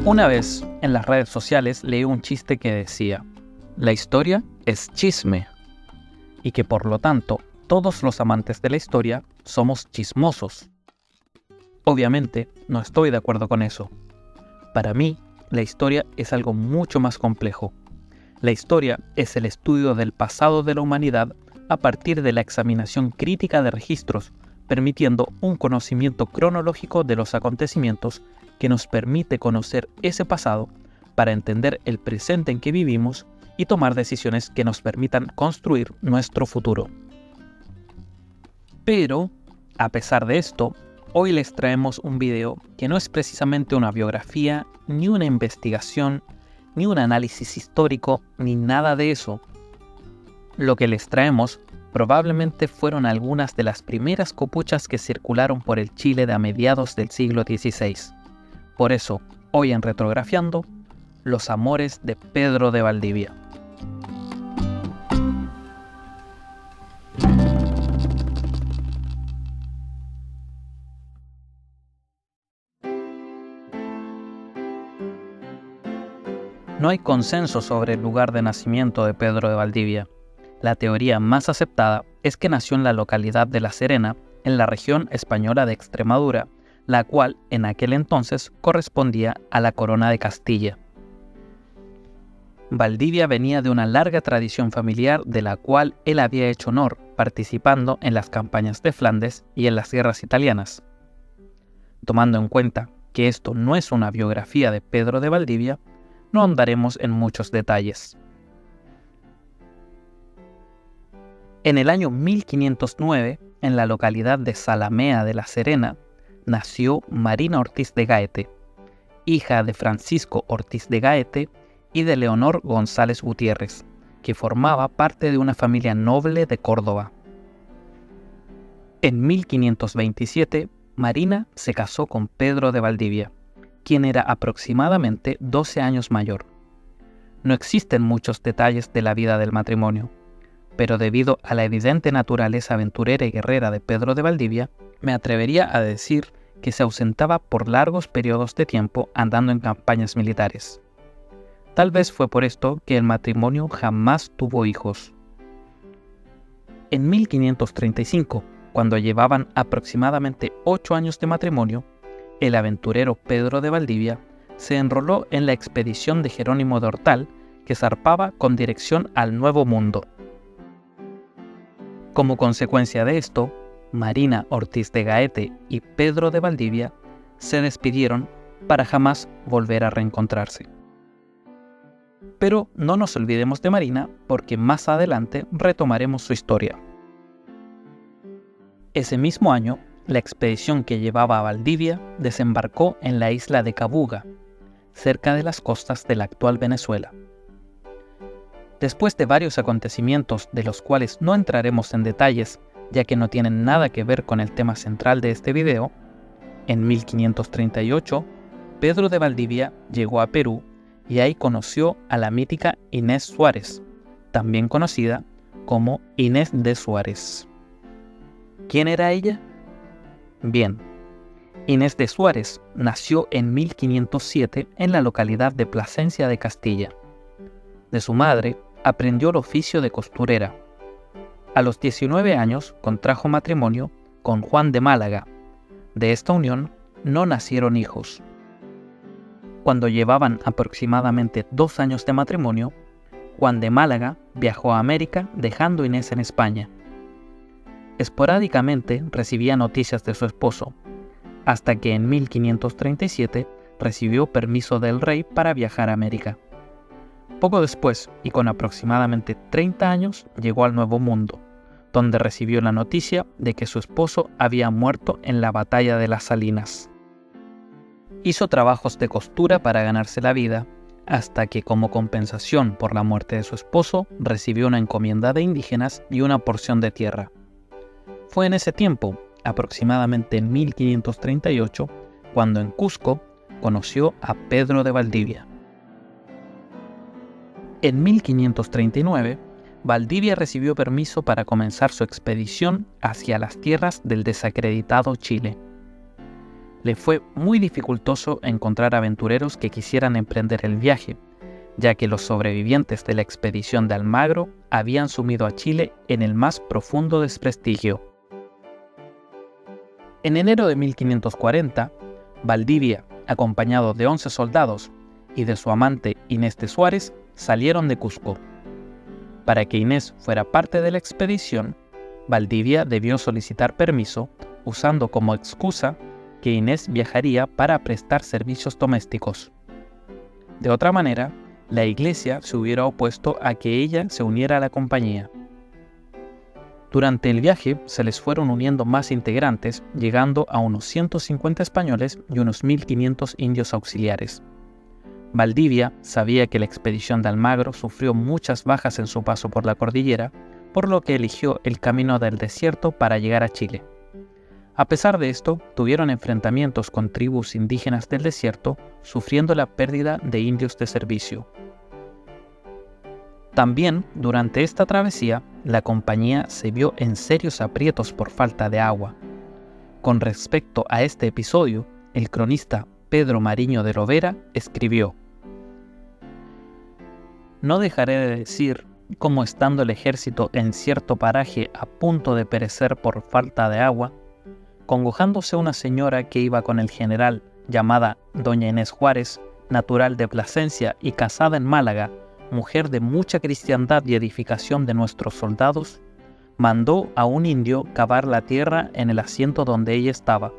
Una vez en las redes sociales leí un chiste que decía: la historia es chisme, y que por lo tanto todos los amantes de la historia somos chismosos. Obviamente no estoy de acuerdo con eso. Para mí, la historia es algo mucho más complejo. La historia es el estudio del pasado de la humanidad a partir de la examinación crítica de registros, permitiendo un conocimiento cronológico de los acontecimientos que nos permite conocer ese pasado para entender el presente en que vivimos y tomar decisiones que nos permitan construir nuestro futuro. Pero, a pesar de esto, hoy les traemos un video que no es precisamente una biografía, ni una investigación, ni un análisis histórico, ni nada de eso. Lo que les traemos probablemente fueron algunas de las primeras copuchas que circularon por el Chile de a mediados del siglo XVI. Por eso, hoy en Retrografiando, los amores de Pedro de Valdivia. No hay consenso sobre el lugar de nacimiento de Pedro de Valdivia. La teoría más aceptada es que nació en la localidad de La Serena, en la región española de Extremadura, la cual en aquel entonces correspondía a la Corona de Castilla. Valdivia venía de una larga tradición familiar de la cual él había hecho honor participando en las campañas de Flandes y en las guerras italianas. Tomando en cuenta que esto no es una biografía de Pedro de Valdivia, no ahondaremos en muchos detalles. En el año 1509, en la localidad de Zalamea de La Serena, nació Marina Ortiz de Gaete, hija de Francisco Ortiz de Gaete y de Leonor González Gutiérrez, que formaba parte de una familia noble de Córdoba. En 1527, Marina se casó con Pedro de Valdivia, quien era aproximadamente 12 años mayor. No existen muchos detalles de la vida del matrimonio, pero debido a la evidente naturaleza aventurera y guerrera de Pedro de Valdivia, me atrevería a decir que se ausentaba por largos periodos de tiempo andando en campañas militares. Tal vez fue por esto que el matrimonio jamás tuvo hijos. En 1535, cuando llevaban aproximadamente 8 años de matrimonio, el aventurero Pedro de Valdivia se enroló en la expedición de Jerónimo de Ortal, que zarpaba con dirección al Nuevo Mundo. Como consecuencia de esto, Marina Ortiz de Gaete y Pedro de Valdivia se despidieron para jamás volver a reencontrarse. Pero no nos olvidemos de Marina, porque más adelante retomaremos su historia. Ese mismo año, la expedición que llevaba a Valdivia desembarcó en la isla de Cabuga, cerca de las costas de la actual Venezuela. Después de varios acontecimientos de los cuales no entraremos en detalles, ya que no tienen nada que ver con el tema central de este video, en 1538, Pedro de Valdivia llegó a Perú y ahí conoció a la mítica Inés Suárez, también conocida como Inés de Suárez. ¿Quién era ella? Bien, Inés de Suárez nació en 1507 en la localidad de Plasencia de Castilla. De su madre aprendió el oficio de costurera. A los 19 años contrajo matrimonio con Juan de Málaga. De esta unión no nacieron hijos. Cuando llevaban aproximadamente 2 años de matrimonio, Juan de Málaga viajó a América dejando a Inés en España. Esporádicamente recibía noticias de su esposo, hasta que en 1537 recibió permiso del rey para viajar a América. Poco después, y con aproximadamente 30 años, llegó al Nuevo Mundo, donde recibió la noticia de que su esposo había muerto en la batalla de las Salinas. Hizo trabajos de costura para ganarse la vida, hasta que como compensación por la muerte de su esposo, recibió una encomienda de indígenas y una porción de tierra. Fue en ese tiempo, aproximadamente en 1538, cuando en Cusco conoció a Pedro de Valdivia. En 1539, Valdivia recibió permiso para comenzar su expedición hacia las tierras del desacreditado Chile. le fue muy dificultoso encontrar aventureros que quisieran emprender el viaje, ya que los sobrevivientes de la expedición de Almagro habían sumido a Chile en el más profundo desprestigio. En enero de 1540, Valdivia, acompañado de 11 soldados y de su amante Inés de Suárez, salieron de Cusco. Para que Inés fuera parte de la expedición, Valdivia debió solicitar permiso, usando como excusa que Inés viajaría para prestar servicios domésticos. De otra manera, la Iglesia se hubiera opuesto a que ella se uniera a la compañía. Durante el viaje se les fueron uniendo más integrantes, llegando a unos 150 españoles y unos 1500 indios auxiliares. Valdivia sabía que la expedición de Almagro sufrió muchas bajas en su paso por la cordillera, por lo que eligió el camino del desierto para llegar a Chile. A pesar de esto, tuvieron enfrentamientos con tribus indígenas del desierto, sufriendo la pérdida de indios de servicio. También, durante esta travesía, la compañía se vio en serios aprietos por falta de agua. Con respecto a este episodio, el cronista Pedro Mariño de Lovera escribió: «No dejaré de decir cómo, estando el ejército en cierto paraje a punto de perecer por falta de agua, congojándose una señora que iba con el general, llamada doña Inés Juárez, natural de Plasencia y casada en Málaga, mujer de mucha cristiandad y edificación de nuestros soldados, mandó a un indio cavar la tierra en el asiento donde ella estaba,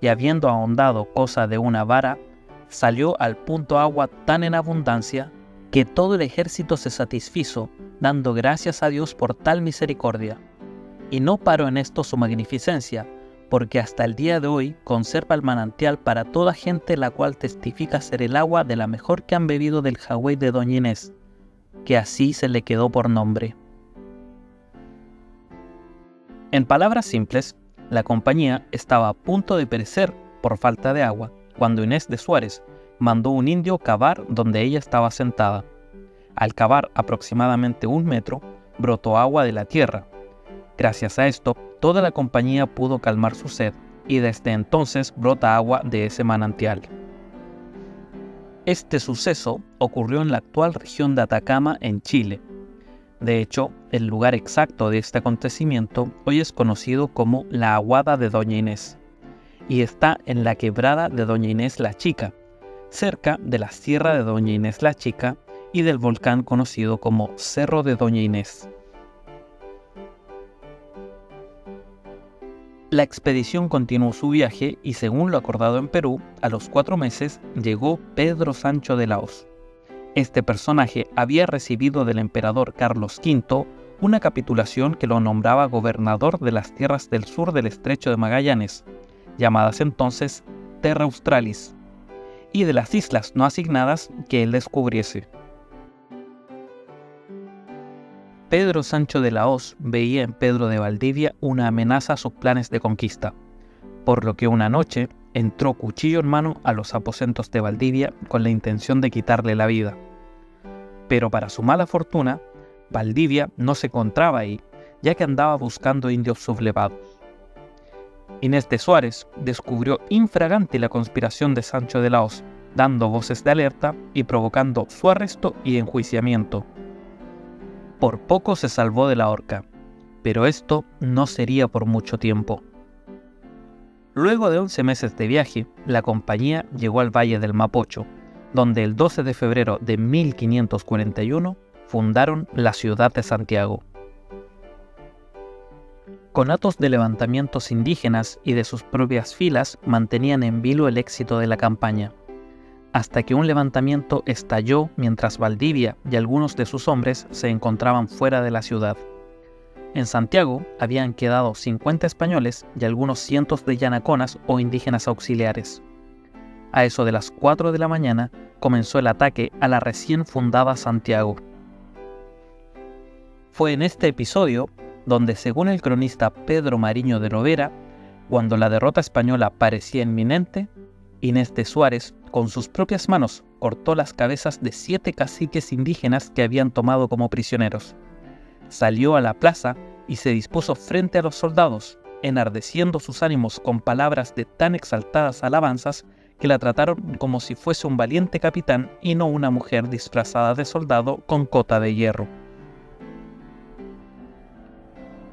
y habiendo ahondado cosa de una vara, salió al punto agua tan en abundancia que todo el ejército se satisfizo, dando gracias a Dios por tal misericordia. Y no paró en esto su magnificencia, porque hasta el día de hoy conserva el manantial para toda gente, la cual testifica ser el agua de la mejor que han bebido del jagüey de doña Inés, que así se le quedó por nombre». En palabras simples, la compañía estaba a punto de perecer por falta de agua, cuando Inés de Suárez mandó un indio cavar donde ella estaba sentada. Al cavar aproximadamente 1 metro, brotó agua de la tierra. Gracias a esto, toda la compañía pudo calmar su sed, y desde entonces brota agua de ese manantial. Este suceso ocurrió en la actual región de Atacama, en Chile. De hecho, el lugar exacto de este acontecimiento hoy es conocido como la Aguada de Doña Inés, y está en la quebrada de Doña Inés la Chica, cerca de la Sierra de Doña Inés la Chica y del volcán conocido como Cerro de Doña Inés. La expedición continuó su viaje y, según lo acordado en Perú, a los 4 meses llegó Pedro Sancho de la Hoz. Este personaje había recibido del emperador Carlos V una capitulación que lo nombraba gobernador de las tierras del sur del estrecho de Magallanes, llamadas entonces Terra Australis, y de las islas no asignadas que él descubriese. Pedro Sancho de la Hoz veía en Pedro de Valdivia una amenaza a sus planes de conquista, por lo que una noche entró cuchillo en mano a los aposentos de Valdivia con la intención de quitarle la vida. Pero para su mala fortuna, Valdivia no se encontraba ahí, ya que andaba buscando indios sublevados. Inés de Suárez descubrió infragante la conspiración de Sancho de la Hoz, dando voces de alerta y provocando su arresto y enjuiciamiento. Por poco se salvó de la horca, pero esto no sería por mucho tiempo. Luego de 11 meses de viaje, la compañía llegó al Valle del Mapocho, donde el 12 de febrero de 1541 fundaron la ciudad de Santiago. Conatos de levantamientos indígenas y de sus propias filas mantenían en vilo el éxito de la campaña, hasta que un levantamiento estalló mientras Valdivia y algunos de sus hombres se encontraban fuera de la ciudad. En Santiago habían quedado 50 españoles y algunos cientos de yanaconas o indígenas auxiliares. A eso de las 4 de la mañana comenzó el ataque a la recién fundada Santiago. Fue en este episodio donde, según el cronista Pedro Mariño de Lovera, cuando la derrota española parecía inminente, Inés de Suárez, con sus propias manos, cortó las cabezas de 7 caciques indígenas que habían tomado como prisioneros. Salió a la plaza y se dispuso frente a los soldados, enardeciendo sus ánimos con palabras de tan exaltadas alabanzas que la trataron como si fuese un valiente capitán y no una mujer disfrazada de soldado con cota de hierro.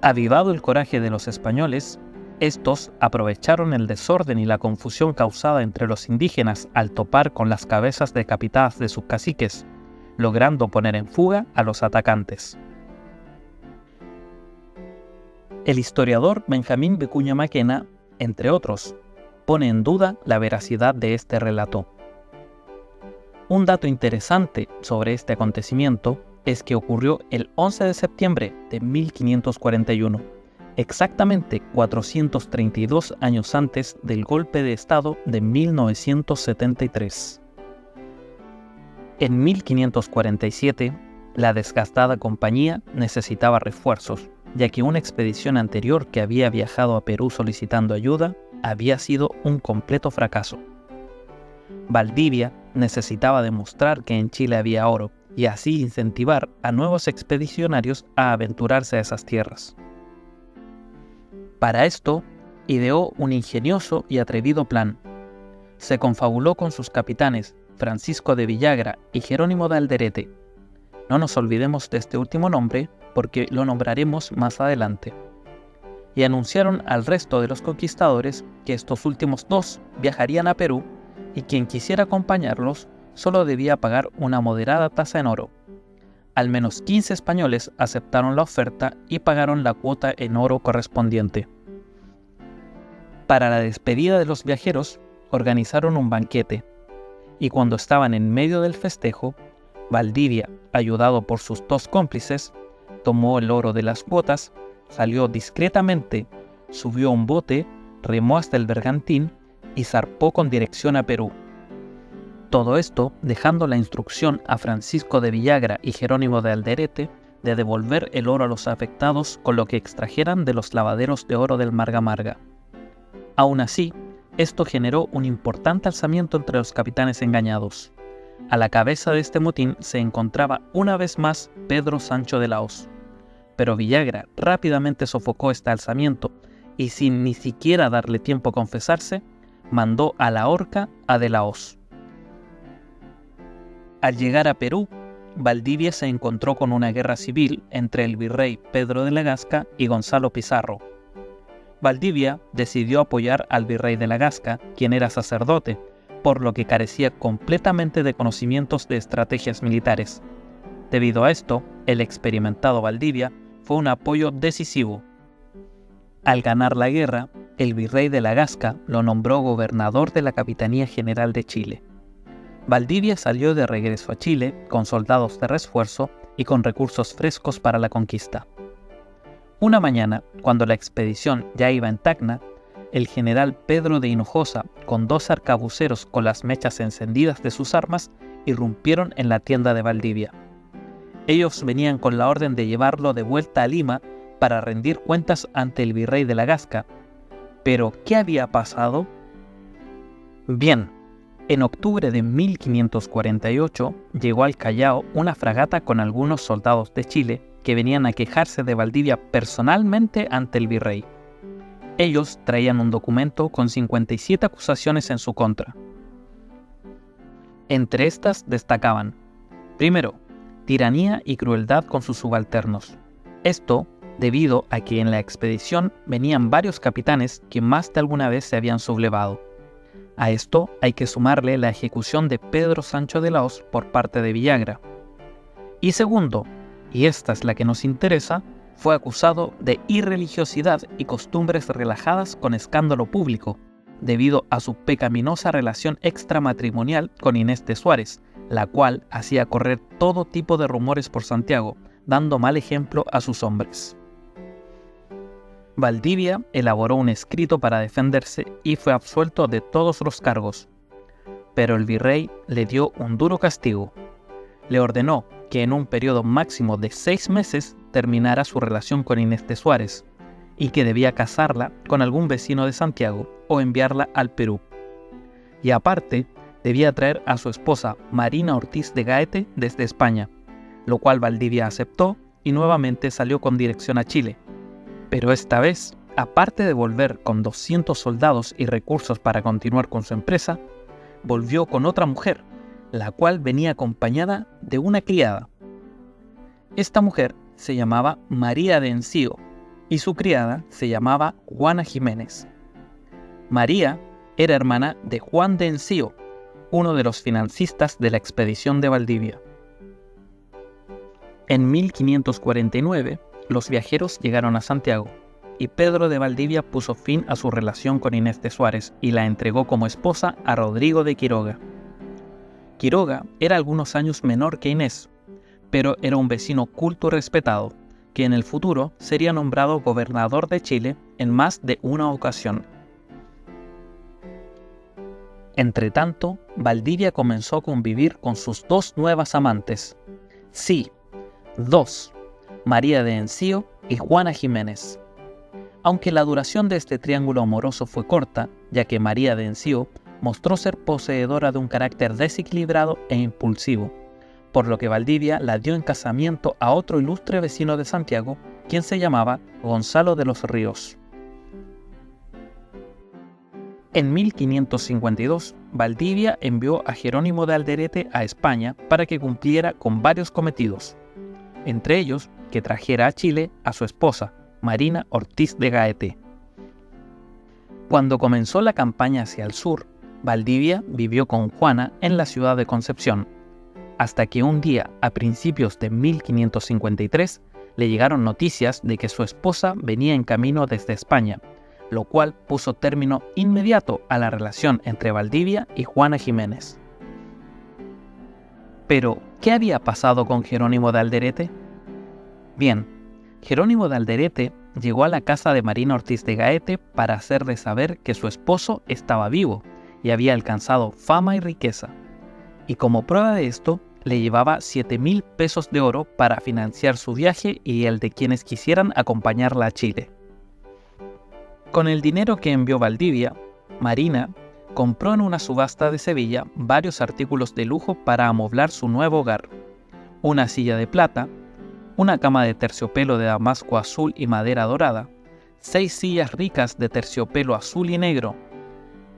Avivado el coraje de los españoles, estos aprovecharon el desorden y la confusión causada entre los indígenas al topar con las cabezas decapitadas de sus caciques, logrando poner en fuga a los atacantes. El historiador Benjamín Vicuña Maquena, entre otros, pone en duda la veracidad de este relato. Un dato interesante sobre este acontecimiento es que ocurrió el 11 de septiembre de 1541, exactamente 432 años antes del golpe de Estado de 1973. En 1547, la desgastada compañía necesitaba refuerzos, ya que una expedición anterior que había viajado a Perú solicitando ayuda había sido un completo fracaso. Valdivia necesitaba demostrar que en Chile había oro y así incentivar a nuevos expedicionarios a aventurarse a esas tierras. Para esto, ideó un ingenioso y atrevido plan. Se confabuló con sus capitanes Francisco de Villagra y Jerónimo de Alderete. No nos olvidemos de este último nombre porque lo nombraremos más adelante. Y anunciaron al resto de los conquistadores que estos últimos dos viajarían a Perú y quien quisiera acompañarlos solo debía pagar una moderada tasa en oro. Al menos 15 españoles aceptaron la oferta y pagaron la cuota en oro correspondiente. Para la despedida de los viajeros, organizaron un banquete, y cuando estaban en medio del festejo, Valdivia, ayudado por sus dos cómplices, tomó el oro de las cuotas, salió discretamente, subió a un bote, remó hasta el bergantín y zarpó con dirección a Perú. Todo esto dejando la instrucción a Francisco de Villagra y Jerónimo de Alderete de devolver el oro a los afectados con lo que extrajeran de los lavaderos de oro del Marga Marga. Aún así, esto generó un importante alzamiento entre los capitanes engañados. A la cabeza de este motín se encontraba una vez más Pedro Sancho de la Hoz. Pero Villagra rápidamente sofocó este alzamiento y sin ni siquiera darle tiempo a confesarse, mandó a la horca a de la Hoz. Al llegar a Perú, Valdivia se encontró con una guerra civil entre el virrey Pedro de la Gasca y Gonzalo Pizarro. Valdivia decidió apoyar al virrey de la Gasca, quien era sacerdote, por lo que carecía completamente de conocimientos de estrategias militares. Debido a esto, el experimentado Valdivia fue un apoyo decisivo. Al ganar la guerra, el virrey de la Gasca lo nombró gobernador de la Capitanía General de Chile. Valdivia salió de regreso a Chile con soldados de refuerzo y con recursos frescos para la conquista. Una mañana, cuando la expedición ya iba en Tacna, el general Pedro de Hinojosa, con 2 arcabuceros con las mechas encendidas de sus armas, irrumpieron en la tienda de Valdivia. Ellos venían con la orden de llevarlo de vuelta a Lima para rendir cuentas ante el virrey de la Gasca. ¿Pero qué había pasado? Bien, en octubre de 1548 llegó al Callao una fragata con algunos soldados de Chile que venían a quejarse de Valdivia personalmente ante el virrey. Ellos traían un documento con 57 acusaciones en su contra. Entre estas destacaban: primero, tiranía y crueldad con sus subalternos. Esto debido a que en la expedición venían varios capitanes que más de alguna vez se habían sublevado. A esto hay que sumarle la ejecución de Pedro Sancho de la Hoz por parte de Villagra. Y segundo, y esta es la que nos interesa, fue acusado de irreligiosidad y costumbres relajadas con escándalo público, debido a su pecaminosa relación extramatrimonial con Inés de Suárez, la cual hacía correr todo tipo de rumores por Santiago, dando mal ejemplo a sus hombres. Valdivia elaboró un escrito para defenderse y fue absuelto de todos los cargos. Pero el virrey le dio un duro castigo. Le ordenó que en un periodo máximo de 6 meses terminara su relación con Inés de Suárez y que debía casarla con algún vecino de Santiago o enviarla al Perú. Y aparte, debía traer a su esposa Marina Ortiz de Gaete desde España, lo cual Valdivia aceptó y nuevamente salió con dirección a Chile. Pero esta vez aparte de volver con 200 soldados y recursos para continuar con su empresa, volvió con otra mujer, la cual venía acompañada de una criada. Esta mujer se llamaba María de Enzio y su criada se llamaba Juana Jiménez. María era hermana de Juan de Enzio, uno de los financistas de la expedición de Valdivia. En 1549, los viajeros llegaron a Santiago y Pedro de Valdivia puso fin a su relación con Inés de Suárez y la entregó como esposa a Rodrigo de Quiroga. Quiroga era algunos años menor que Inés, pero era un vecino culto y respetado, que en el futuro sería nombrado gobernador de Chile en más de una ocasión. Entretanto, Valdivia comenzó a convivir con sus dos nuevas amantes. Sí, dos, María de Enzio y Juana Jiménez. Aunque la duración de este triángulo amoroso fue corta, ya que María de Enzio mostró ser poseedora de un carácter desequilibrado e impulsivo, por lo que Valdivia la dio en casamiento a otro ilustre vecino de Santiago, quien se llamaba Gonzalo de los Ríos. En 1552, Valdivia envió a Jerónimo de Alderete a España para que cumpliera con varios cometidos, entre ellos que trajera a Chile a su esposa, Marina Ortiz de Gaete. Cuando comenzó la campaña hacia el sur, Valdivia vivió con Juana en la ciudad de Concepción, hasta que un día, a principios de 1553, le llegaron noticias de que su esposa venía en camino desde España, lo cual puso término inmediato a la relación entre Valdivia y Juana Jiménez. Pero, ¿qué había pasado con Jerónimo de Alderete? Bien, Jerónimo de Alderete llegó a la casa de Marina Ortiz de Gaete para hacerle saber que su esposo estaba vivo y había alcanzado fama y riqueza, y como prueba de esto, le llevaba 7,000 pesos de oro para financiar su viaje y el de quienes quisieran acompañarla a Chile. Con el dinero que envió Valdivia, Marina compró en una subasta de Sevilla varios artículos de lujo para amoblar su nuevo hogar: una silla de plata, una cama de terciopelo de damasco azul y madera dorada, 6 sillas ricas de terciopelo azul y negro,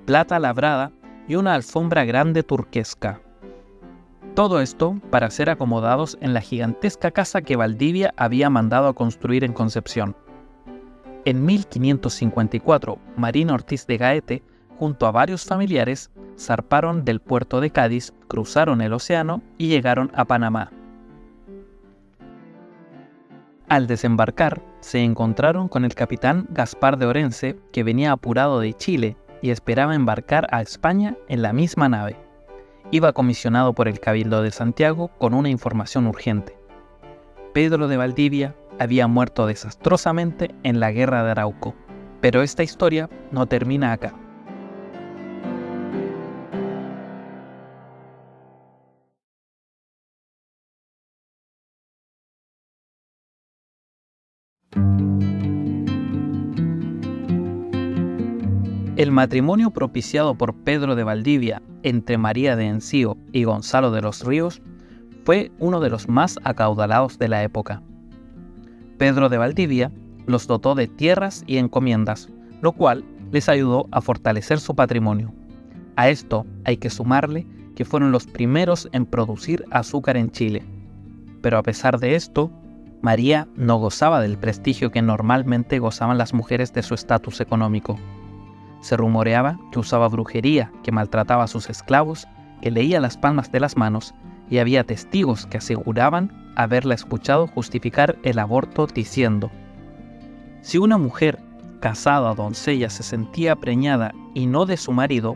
plata labrada y una alfombra grande turquesca. Todo esto para ser acomodados en la gigantesca casa que Valdivia había mandado a construir en Concepción. En 1554, Marina Ortiz de Gaete, junto a varios familiares, zarparon del puerto de Cádiz, cruzaron el océano y llegaron a Panamá. Al desembarcar, se encontraron con el capitán Gaspar de Orense, que venía apurado de Chile y esperaba embarcar a España en la misma nave. Iba comisionado por el Cabildo de Santiago con una información urgente. Pedro de Valdivia había muerto desastrosamente en la Guerra de Arauco, pero esta historia no termina acá. El matrimonio propiciado por Pedro de Valdivia entre María de Enzio y Gonzalo de los Ríos fue uno de los más acaudalados de la época. Pedro de Valdivia los dotó de tierras y encomiendas, lo cual les ayudó a fortalecer su patrimonio. A esto hay que sumarle que fueron los primeros en producir azúcar en Chile. Pero a pesar de esto, María no gozaba del prestigio que normalmente gozaban las mujeres de su estatus económico. Se rumoreaba que usaba brujería, que maltrataba a sus esclavos, que leía las palmas de las manos, y había testigos que aseguraban haberla escuchado justificar el aborto diciendo: si una mujer casada o doncella se sentía preñada y no de su marido,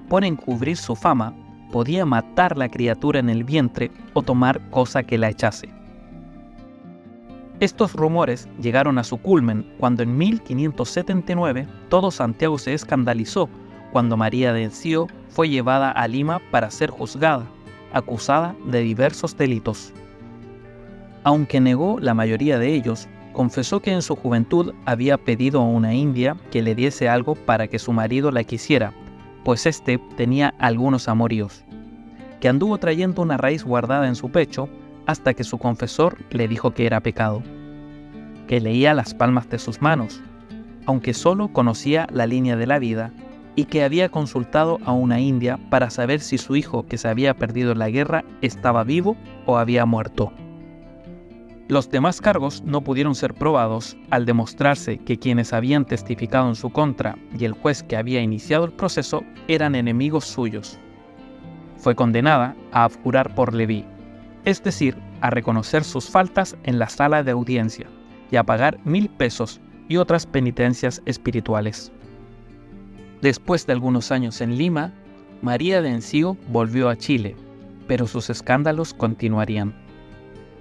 por encubrir su fama, podía matar la criatura en el vientre o tomar cosa que la echase. Estos rumores llegaron a su culmen cuando en 1579 todo Santiago se escandalizó cuando María de Enzio fue llevada a Lima para ser juzgada, acusada de diversos delitos. Aunque negó la mayoría de ellos, confesó que en su juventud había pedido a una india que le diese algo para que su marido la quisiera, pues éste tenía algunos amoríos, que anduvo trayendo una raíz guardada en su pecho hasta que su confesor le dijo que era pecado, que leía las palmas de sus manos, aunque solo conocía la línea de la vida, y que había consultado a una india para saber si su hijo que se había perdido en la guerra estaba vivo o había muerto. Los demás cargos no pudieron ser probados al demostrarse que quienes habían testificado en su contra y el juez que había iniciado el proceso eran enemigos suyos. Fue condenada a abjurar por leví, es decir, a reconocer sus faltas en la sala de audiencia y a pagar 1,000 pesos y otras penitencias espirituales. Después de algunos años en Lima, María de Encío volvió a Chile, pero sus escándalos continuarían.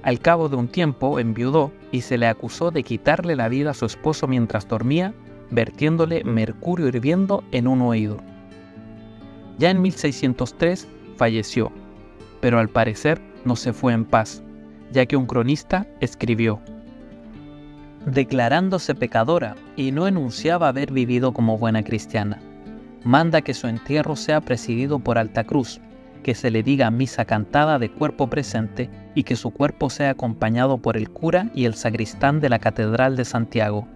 Al cabo de un tiempo enviudó y se le acusó de quitarle la vida a su esposo mientras dormía, vertiéndole mercurio hirviendo en un oído. Ya en 1603 falleció, pero al parecer no se fue en paz, ya que un cronista escribió: declarándose pecadora y no enunciaba haber vivido como buena cristiana, manda que su entierro sea presidido por alta cruz, que se le diga misa cantada de cuerpo presente y que su cuerpo sea acompañado por el cura y el sacristán de la Catedral de Santiago.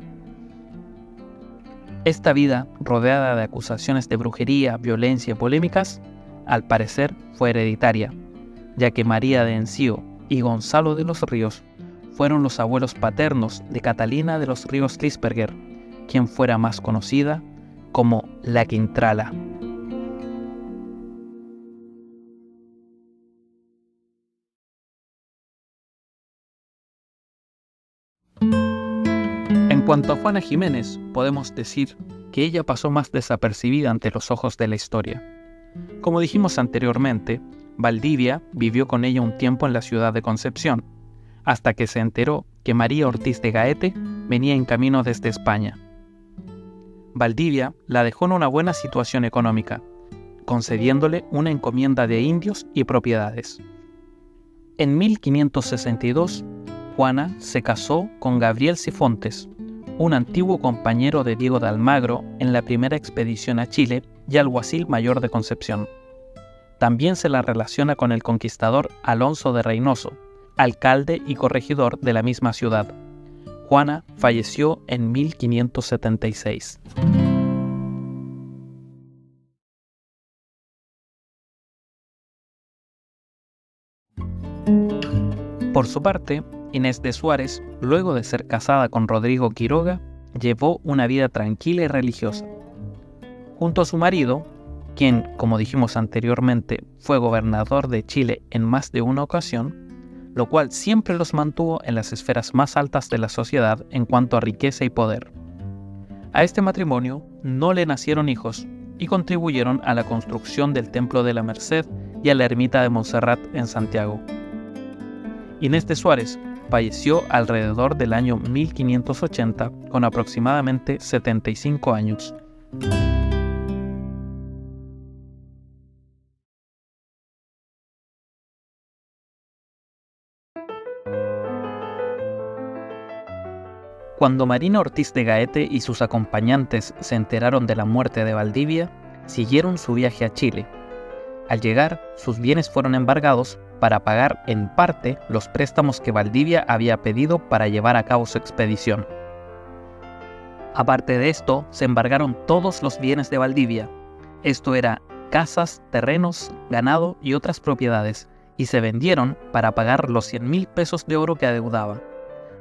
Esta vida, rodeada de acusaciones de brujería, violencia y polémicas, al parecer fue hereditaria, ya que María de Encío y Gonzalo de los Ríos fueron los abuelos paternos de Catalina de los Ríos Lisperger, quien fuera más conocida como la Quintrala. En cuanto a Juana Jiménez, podemos decir que ella pasó más desapercibida ante los ojos de la historia. Como dijimos anteriormente, Valdivia vivió con ella un tiempo en la ciudad de Concepción, hasta que se enteró que María Ortiz de Gaete venía en camino desde España. Valdivia la dejó en una buena situación económica, concediéndole una encomienda de indios y propiedades. En 1562, Juana se casó con Gabriel Sifontes, un antiguo compañero de Diego de Almagro en la primera expedición a Chile y alguacil mayor de Concepción. También se la relaciona con el conquistador Alonso de Reynoso, alcalde y corregidor de la misma ciudad. Juana falleció en 1576. Por su parte, Inés de Suárez, luego de ser casada con Rodrigo Quiroga, llevó una vida tranquila y religiosa. Junto a su marido, quien, como dijimos anteriormente, fue gobernador de Chile en más de una ocasión, lo cual siempre los mantuvo en las esferas más altas de la sociedad en cuanto a riqueza y poder. A este matrimonio no le nacieron hijos y contribuyeron a la construcción del Templo de la Merced y a la ermita de Montserrat en Santiago. Inés de Suárez falleció alrededor del año 1580 con aproximadamente 75 años. Cuando Marina Ortiz de Gaete y sus acompañantes se enteraron de la muerte de Valdivia, siguieron su viaje a Chile. Al llegar, sus bienes fueron embargados para pagar en parte los préstamos que Valdivia había pedido para llevar a cabo su expedición. Aparte de esto, se embargaron todos los bienes de Valdivia. Esto era casas, terrenos, ganado y otras propiedades, y se vendieron para pagar los 100,000 pesos de oro que adeudaba.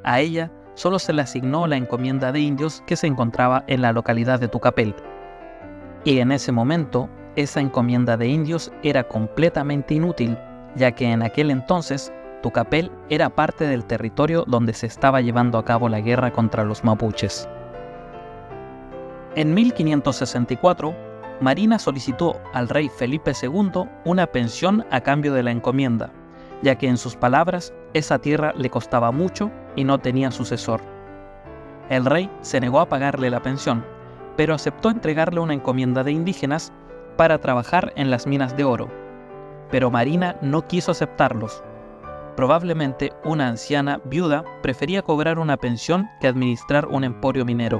A ella solo se le asignó la encomienda de indios que se encontraba en la localidad de Tucapel. Y en ese momento, esa encomienda de indios era completamente inútil, ya que en aquel entonces Tucapel era parte del territorio donde se estaba llevando a cabo la guerra contra los mapuches. En 1564, Marina solicitó al rey Felipe II una pensión a cambio de la encomienda, ya que en sus palabras esa tierra le costaba mucho y no tenía sucesor. El rey se negó a pagarle la pensión, pero aceptó entregarle una encomienda de indígenas para trabajar en las minas de oro. Pero Marina no quiso aceptarlos. Probablemente una anciana viuda prefería cobrar una pensión que administrar un emporio minero.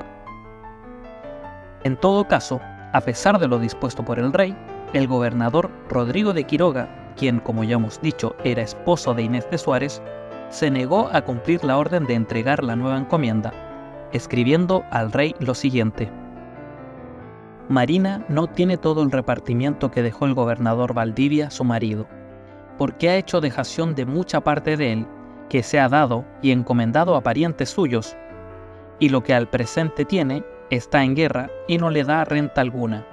En todo caso, a pesar de lo dispuesto por el rey, el gobernador Rodrigo de Quiroga, quien, como ya hemos dicho, era esposo de Inés de Suárez, se negó a cumplir la orden de entregar la nueva encomienda, escribiendo al rey lo siguiente: Marina no tiene todo el repartimiento que dejó el gobernador Valdivia, su marido, porque ha hecho dejación de mucha parte de él, que se ha dado y encomendado a parientes suyos, y lo que al presente tiene está en guerra y no le da renta alguna.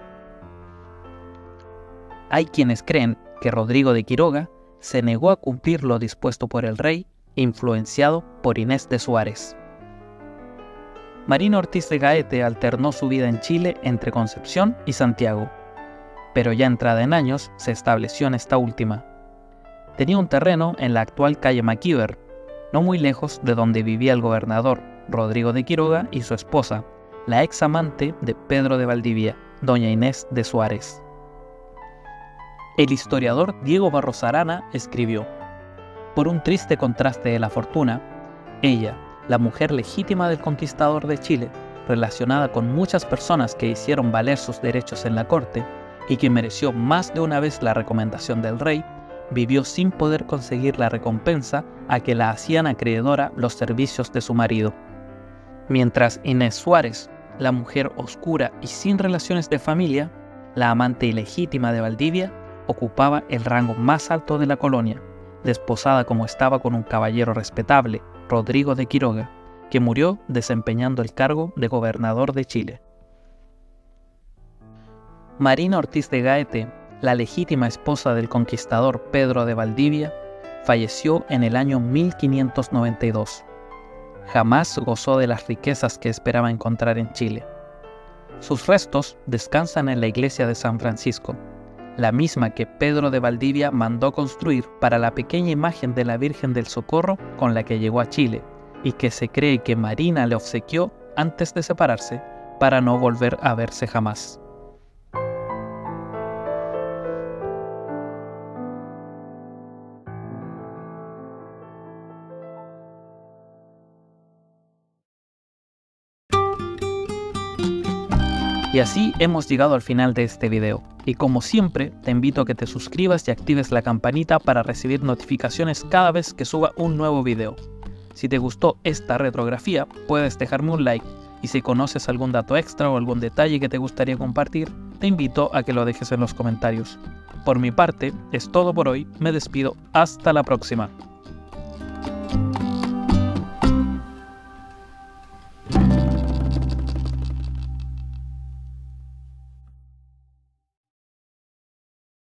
Hay quienes creen que Rodrigo de Quiroga se negó a cumplir lo dispuesto por el rey, influenciado por Inés de Suárez. Marina Ortiz de Gaete alternó su vida en Chile entre Concepción y Santiago, pero ya entrada en años se estableció en esta última. Tenía un terreno en la actual calle Maquíver, no muy lejos de donde vivía el gobernador Rodrigo de Quiroga y su esposa, la ex amante de Pedro de Valdivia, doña Inés de Suárez. El historiador Diego Barros Arana escribió: por un triste contraste de la fortuna, ella, la mujer legítima del conquistador de Chile, relacionada con muchas personas que hicieron valer sus derechos en la corte y que mereció más de una vez la recomendación del rey, vivió sin poder conseguir la recompensa a que la hacían acreedora los servicios de su marido. Mientras Inés Suárez, la mujer oscura y sin relaciones de familia, la amante ilegítima de Valdivia, ocupaba el rango más alto de la colonia, desposada como estaba con un caballero respetable, Rodrigo de Quiroga, que murió desempeñando el cargo de gobernador de Chile. Marina Ortiz de Gaete, la legítima esposa del conquistador Pedro de Valdivia, falleció en el año 1592. Jamás gozó de las riquezas que esperaba encontrar en Chile. Sus restos descansan en la iglesia de San Francisco, la misma que Pedro de Valdivia mandó construir para la pequeña imagen de la Virgen del Socorro con la que llegó a Chile, y que se cree que Marina le obsequió antes de separarse para no volver a verse jamás. Y así hemos llegado al final de este video, y como siempre te invito a que te suscribas y actives la campanita para recibir notificaciones cada vez que suba un nuevo video. Si te gustó esta retrografía, puedes dejarme un like, y si conoces algún dato extra o algún detalle que te gustaría compartir, te invito a que lo dejes en los comentarios. Por mi parte, es todo por hoy, me despido, hasta la próxima.